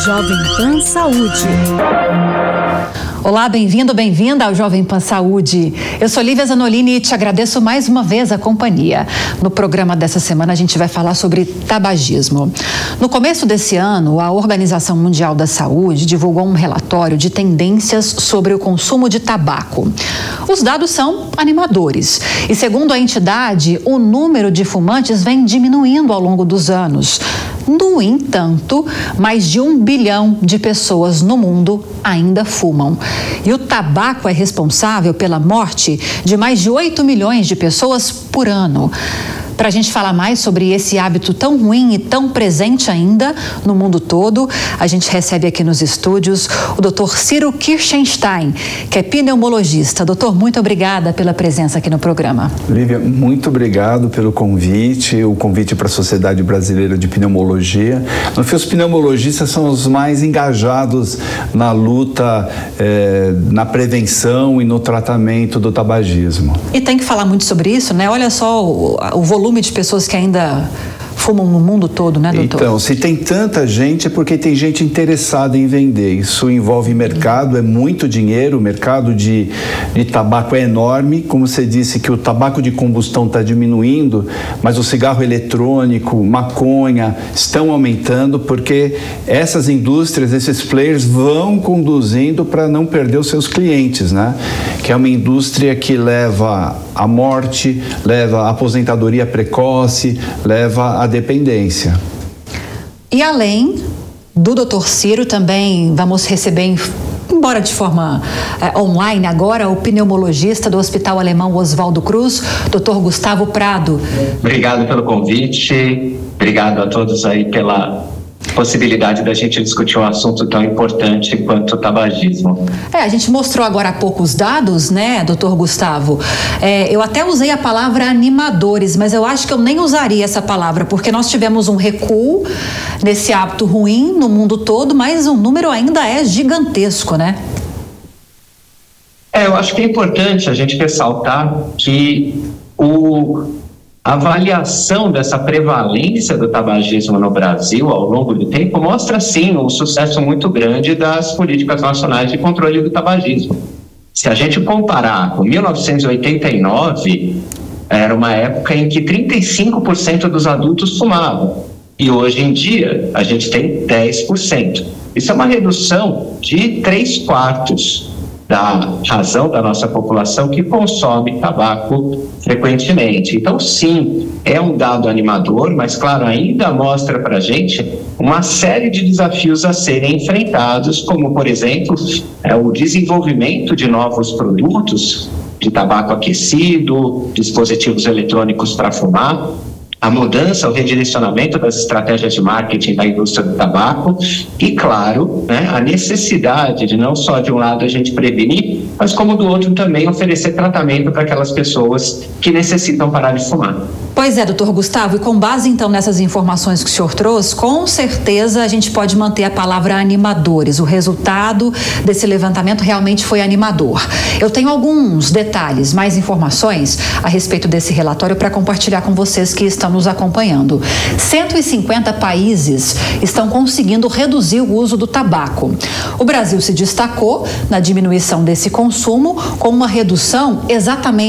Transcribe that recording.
Jovem Pan Saúde. Olá, bem-vindo, bem-vinda ao Jovem Pan Saúde. Eu sou Lívia Zanolini e te agradeço mais uma vez a companhia. No programa dessa semana a gente vai falar sobre tabagismo. No começo desse ano, a Organização Mundial da Saúde divulgou um relatório de tendências sobre o consumo de tabaco. Os dados são animadores e, segundo a entidade, o número de fumantes vem diminuindo ao longo dos anos. No entanto, mais de 1 bilhão de pessoas no mundo ainda fumam. E o tabaco é responsável pela morte de mais de 8 milhões de pessoas por ano. Para a gente falar mais sobre esse hábito tão ruim e tão presente ainda no mundo todo, a gente recebe aqui nos estúdios o Dr. Ciro Kirchenstein, que é pneumologista. Doutor, muito obrigada pela presença aqui no programa. Lívia, muito obrigado pelo convite, o convite para a Sociedade Brasileira de Pneumologia. No fim, os pneumologistas são os mais engajados na luta, na prevenção e no tratamento do tabagismo. E tem que falar muito sobre isso, né? Olha só o volume de pessoas que ainda fumam no mundo todo, né, doutor? Então, se tem tanta gente é porque tem gente interessada em vender. Isso envolve mercado, é muito dinheiro, o mercado de tabaco é enorme. Como você disse que o tabaco de combustão está diminuindo, mas o cigarro eletrônico, maconha, estão aumentando porque essas indústrias, esses players vão conduzindo para não perder os seus clientes, né? Que é uma indústria que leva à morte, leva à aposentadoria precoce, leva à dependência. E além do Dr. Ciro, também vamos receber, embora de forma online agora, o pneumologista do Hospital Alemão Oswaldo Cruz, Dr. Gustavo Prado. Obrigado pelo convite, obrigado a todos aí pela possibilidade da gente discutir um assunto tão importante quanto o tabagismo. A gente mostrou agora há pouco os dados, né, doutor Gustavo? Eu até usei a palavra animadores, mas eu acho que eu nem usaria essa palavra, porque nós tivemos um recuo nesse hábito ruim no mundo todo, mas o número ainda é gigantesco, né? Eu acho que é importante a gente ressaltar que a avaliação dessa prevalência do tabagismo no Brasil ao longo do tempo mostra, sim, um sucesso muito grande das políticas nacionais de controle do tabagismo. Se a gente comparar com 1989, era uma época em que 35% dos adultos fumavam. E hoje em dia, a gente tem 10%. Isso é uma redução de 3/4 da razão da nossa população que consome tabaco frequentemente. Então, sim, é um dado animador, mas, claro, ainda mostra para a gente uma série de desafios a serem enfrentados, como, por exemplo, o desenvolvimento de novos produtos de tabaco aquecido, dispositivos eletrônicos para fumar, a mudança, o redirecionamento das estratégias de marketing da indústria do tabaco e, claro, né, a necessidade de não só de um lado a gente prevenir, mas como do outro também oferecer tratamento para aquelas pessoas que necessitam parar de fumar. Pois é, doutor Gustavo, e com base então nessas informações que o senhor trouxe, com certeza a gente pode manter a palavra animadores. O resultado desse levantamento realmente foi animador. Eu tenho alguns detalhes, mais informações a respeito desse relatório para compartilhar com vocês que estão nos acompanhando. 150 países estão conseguindo reduzir o uso do tabaco. O Brasil se destacou na diminuição desse consumo com uma redução exatamente